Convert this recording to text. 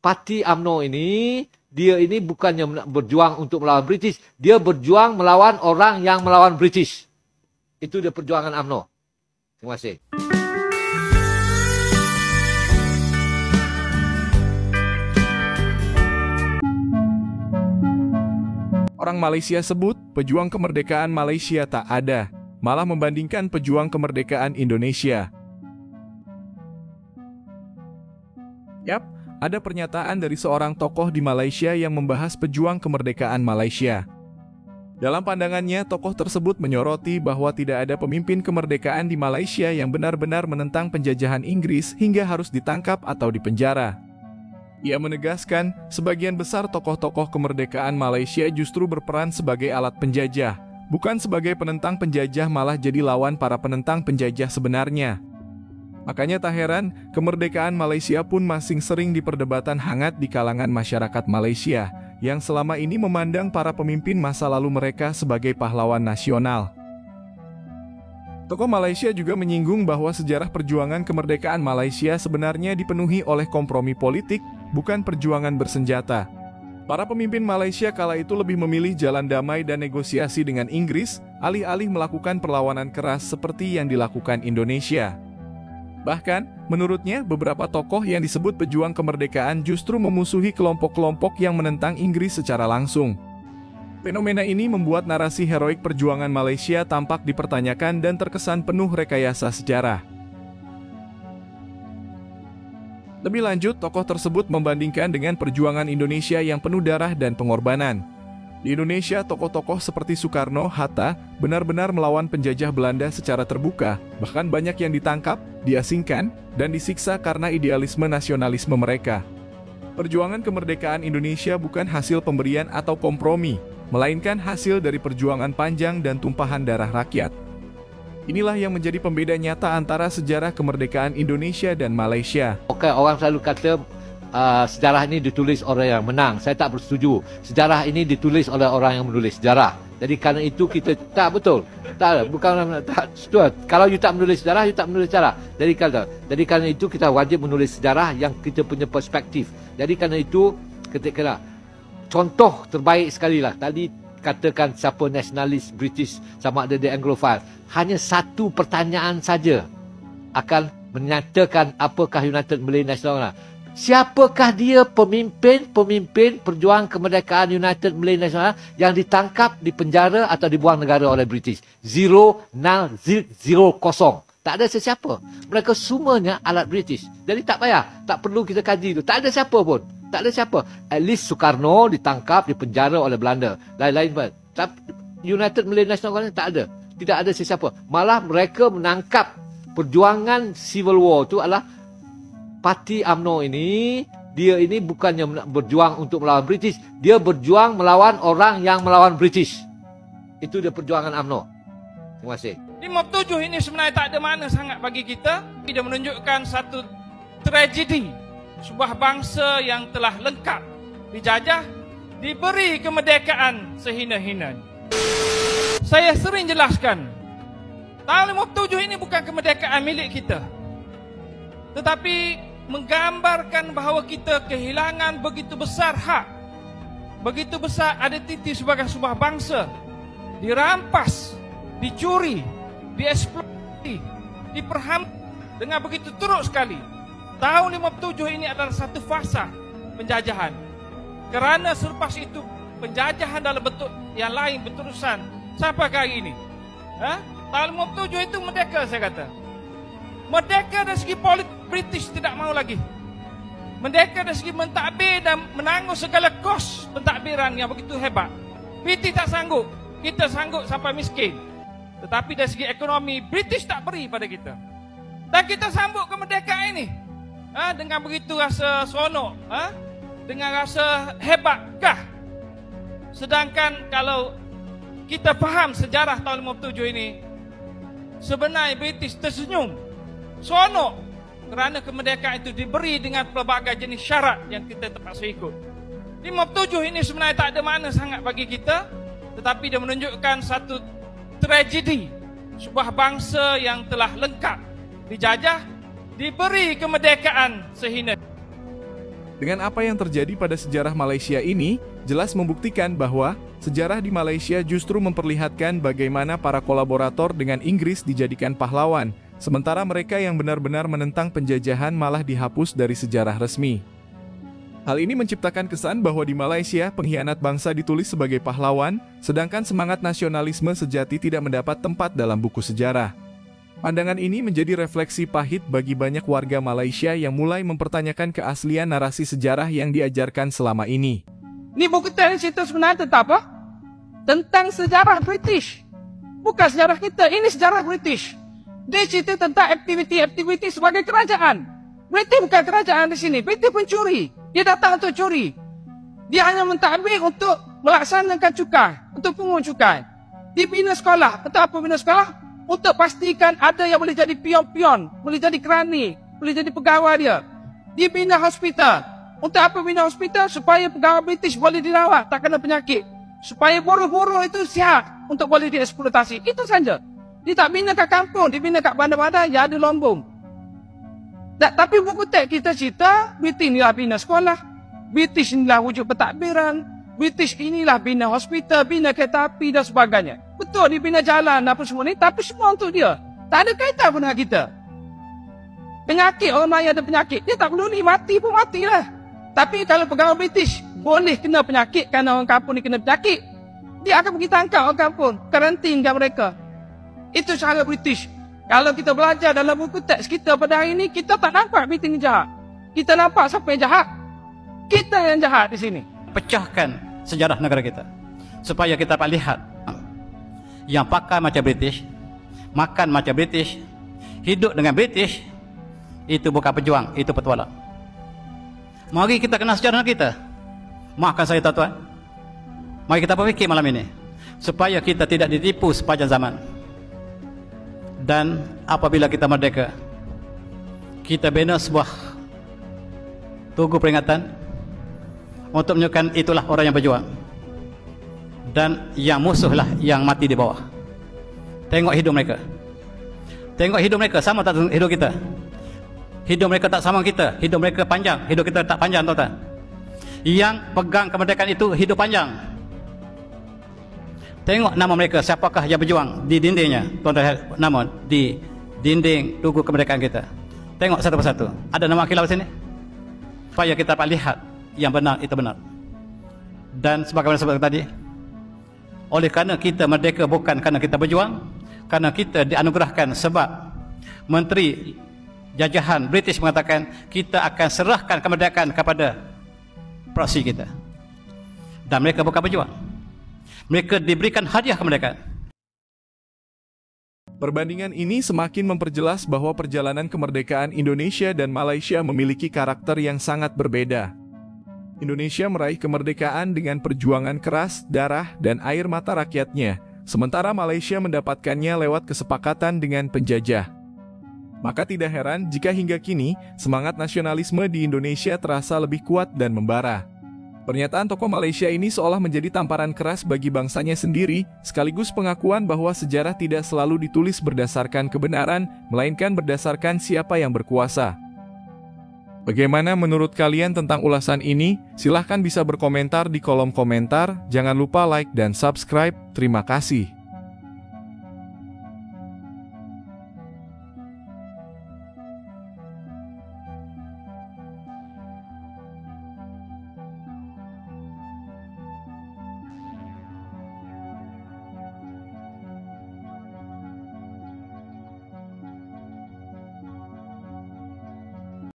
parti UMNO ini, dia ini bukannya berjuang untuk melawan British, dia berjuang melawan orang yang melawan British. Itu dia perjuangan UMNO. Terima kasih. Orang Malaysia sebut pejuang kemerdekaan Malaysia tak ada, malah membandingkan pejuang kemerdekaan Indonesia. Yap, ada pernyataan dari seorang tokoh di Malaysia yang membahas pejuang kemerdekaan Malaysia. Dalam pandangannya, tokoh tersebut menyoroti bahwa tidak ada pemimpin kemerdekaan di Malaysia yang benar-benar menentang penjajahan Inggris hingga harus ditangkap atau dipenjara. Ia menegaskan, sebagian besar tokoh-tokoh kemerdekaan Malaysia justru berperan sebagai alat penjajah, bukan sebagai penentang penjajah, malah jadi lawan para penentang penjajah sebenarnya. Makanya tak heran, kemerdekaan Malaysia pun masih sering diperdebatkan hangat di kalangan masyarakat Malaysia, yang selama ini memandang para pemimpin masa lalu mereka sebagai pahlawan nasional. Tokoh Malaysia juga menyinggung bahwa sejarah perjuangan kemerdekaan Malaysia sebenarnya dipenuhi oleh kompromi politik, bukan perjuangan bersenjata. Para pemimpin Malaysia kala itu lebih memilih jalan damai dan negosiasi dengan Inggris, alih-alih melakukan perlawanan keras seperti yang dilakukan Indonesia. Bahkan, menurutnya, beberapa tokoh yang disebut pejuang kemerdekaan justru memusuhi kelompok-kelompok yang menentang Inggris secara langsung. Fenomena ini membuat narasi heroik perjuangan Malaysia tampak dipertanyakan dan terkesan penuh rekayasa sejarah. Lebih lanjut, tokoh tersebut membandingkan dengan perjuangan Indonesia yang penuh darah dan pengorbanan. Di Indonesia, tokoh-tokoh seperti Soekarno, Hatta benar-benar melawan penjajah Belanda secara terbuka, bahkan banyak yang ditangkap, diasingkan, dan disiksa karena idealisme nasionalisme mereka. Perjuangan kemerdekaan Indonesia bukan hasil pemberian atau kompromi, melainkan hasil dari perjuangan panjang dan tumpahan darah rakyat. Inilah yang menjadi pembeda nyata antara sejarah kemerdekaan Indonesia dan Malaysia. Oke, orang selalu kata sejarah ini ditulis oleh yang menang. Saya tak bersetuju. Sejarah ini ditulis oleh orang yang menulis sejarah. Jadi kerana itu kita tak betul. Tak, bukan tak setuju. Kalau you tak menulis sejarah, you tak menulis sejarah. Jadi kerana itu kita wajib menulis sejarah yang kita punya perspektif. Jadi kerana itu ketika contoh terbaik sekali lah. Tadi katakan siapa nasionalis British sama ada di Anglophile. Hanya satu pertanyaan saja akan menyatakan apakah United Malay National. Siapakah dia pemimpin perjuang kemerdekaan United Malay National yang ditangkap, dipenjara atau dibuang negara oleh British? Zero, kosong. Tak ada sesiapa. Mereka semuanya alat British. Jadi tak payah, tak perlu kita kaji itu. Tak ada siapa pun. Tak ada siapa. At least Soekarno ditangkap, dipenjara oleh Belanda. Lain-lain pun. United Malay National tak ada. Tidak ada sesiapa. Malah mereka menangkap perjuangan Civil War itu adalah parti UMNO ini, dia ini bukannya berjuang untuk melawan British, dia berjuang melawan orang yang melawan British. Itu dia perjuangan UMNO. Terima kasih. 57 ini sebenarnya tak ada makna sangat bagi kita. Dia menunjukkan satu tragedi sebuah bangsa yang telah lengkap dijajah, diberi kemerdekaan sehina-hinanya. Saya sering jelaskan, tahun 57 ini bukan kemerdekaan milik kita, tetapi menggambarkan bahawa kita kehilangan begitu besar hak, begitu besar identiti sebagai sebuah bangsa, dirampas, dicuri, dieksploitasi, diperham dengan begitu teruk sekali. Tahun 57 ini adalah satu fasa penjajahan. Kerana selepas itu penjajahan dalam bentuk yang lain berterusan sampai ke hari ini. Tahun 57 itu merdeka, saya kata. Merdeka dari segi politik British tidak mahu lagi. Merdeka dari segi mentadbir dan menanggung segala kos pentadbiran yang begitu hebat. British tak sanggup, kita sanggup sampai miskin. Tetapi dari segi ekonomi, British tak beri pada kita. Dan kita sambut kemerdekaan ini dengan begitu rasa seronok, dengan rasa hebatkah? Sedangkan kalau kita faham sejarah tahun 57 ini, sebenarnya British tersenyum, seronok kerana kemerdekaan itu diberi dengan pelbagai jenis syarat yang kita terpaksa ikut. 57 ini sebenarnya tak ada makna sangat bagi kita, tetapi dia menunjukkan satu tragedi sebuah bangsa yang telah lengkap dijajah, diberi kemerdekaan sehina. Dengan apa yang terjadi pada sejarah Malaysia ini, jelas membuktikan bahwa sejarah di Malaysia justru memperlihatkan bagaimana para kolaborator dengan Inggris dijadikan pahlawan, sementara mereka yang benar-benar menentang penjajahan malah dihapus dari sejarah resmi. Hal ini menciptakan kesan bahwa di Malaysia pengkhianat bangsa ditulis sebagai pahlawan, sedangkan semangat nasionalisme sejati tidak mendapat tempat dalam buku sejarah. Pandangan ini menjadi refleksi pahit bagi banyak warga Malaysia yang mulai mempertanyakan keaslian narasi sejarah yang diajarkan selama ini. Ini buku teks cerita sebenarnya tentang apa? Tentang sejarah British. Bukan sejarah kita, ini sejarah British. Dia cerita tentang aktiviti-aktiviti sebagai kerajaan. British bukan kerajaan di sini, British pencuri. Dia datang untuk curi. Dia hanya mentadbir untuk melaksanakan cukai, untuk pungut cukai. Dia bina sekolah. Untuk apa bina sekolah? Untuk pastikan ada yang boleh jadi pion-pion, boleh jadi kerani, boleh jadi pegawai dia. Dia bina hospital. Untuk apa bina hospital? Supaya pegawai British boleh dirawat, tak kena penyakit. Supaya buruh-buruh itu sihat untuk boleh dieksploitasi. Itu saja. Dia tak bina kat kampung, dia bina kat bandar-bandar yang ada lombong. Tapi buku teks kita cerita, British inilah bina sekolah, British inilah wujud pentadbiran, British inilah bina hospital, bina kereta api dan sebagainya. Betul dia bina jalan apa semua ni, tapi semua untuk dia. Tak ada kaitan pun dengan kita. Penyakit, orang yang ada penyakit, dia tak perlu ni, mati pun matilah. Tapi kalau pegawai British boleh kena penyakit kerana orang kampung ni kena penyakit, dia akan pergi tangkap orang kampung, karantinkan mereka. Itu cara British. Kalau kita belajar dalam buku teks kita pada hari ini, kita tak nampak British ni jahat. Kita nampak siapa yang jahat. Kita yang jahat di sini. Pecahkan sejarah negara kita supaya kita dapat lihat yang pakai macam British, makan macam British, hidup dengan British, itu bukan pejuang, itu petualang. Mari kita kenal sejarah kita. Maafkan saya tuan-tuan, mari kita berfikir malam ini supaya kita tidak ditipu sepanjang zaman. Dan apabila kita merdeka, kita bina sebuah tugu peringatan untuk menunjukkan itulah orang yang berjuang. Dan yang musuhlah yang mati di bawah. Tengok hidup mereka. Tengok hidup mereka, sama tak hidup kita? Hidup mereka tak sama kita. Hidup mereka panjang, hidup kita tak panjang, tuan-tuan. Yang pegang kemerdekaan itu hidup panjang. Tengok nama mereka, siapakah yang berjuang di dindingnya, tuan-tuan, nama di dinding tugu kemerdekaan kita. Tengok satu persatu. Ada nama akilah di sini? Supaya kita dapat lihat yang benar itu benar. Dan sebagaimana sebut tadi, oleh kerana kita merdeka bukan kerana kita berjuang, kerana kita dianugerahkan sebab Menteri Jajahan British mengatakan kita akan serahkan kemerdekaan kepada proksi kita. Dan mereka bukan berjuang. Mereka diberikan hadiah kemerdekaan. Perbandingan ini semakin memperjelas bahwa perjalanan kemerdekaan Indonesia dan Malaysia memiliki karakter yang sangat berbeda. Indonesia meraih kemerdekaan dengan perjuangan keras, darah, dan air mata rakyatnya, sementara Malaysia mendapatkannya lewat kesepakatan dengan penjajah. Maka tidak heran jika hingga kini semangat nasionalisme di Indonesia terasa lebih kuat dan membara. Pernyataan tokoh Malaysia ini seolah menjadi tamparan keras bagi bangsanya sendiri, sekaligus pengakuan bahwa sejarah tidak selalu ditulis berdasarkan kebenaran, melainkan berdasarkan siapa yang berkuasa. Bagaimana menurut kalian tentang ulasan ini? Silahkan bisa berkomentar di kolom komentar. Jangan lupa like dan subscribe. Terima kasih.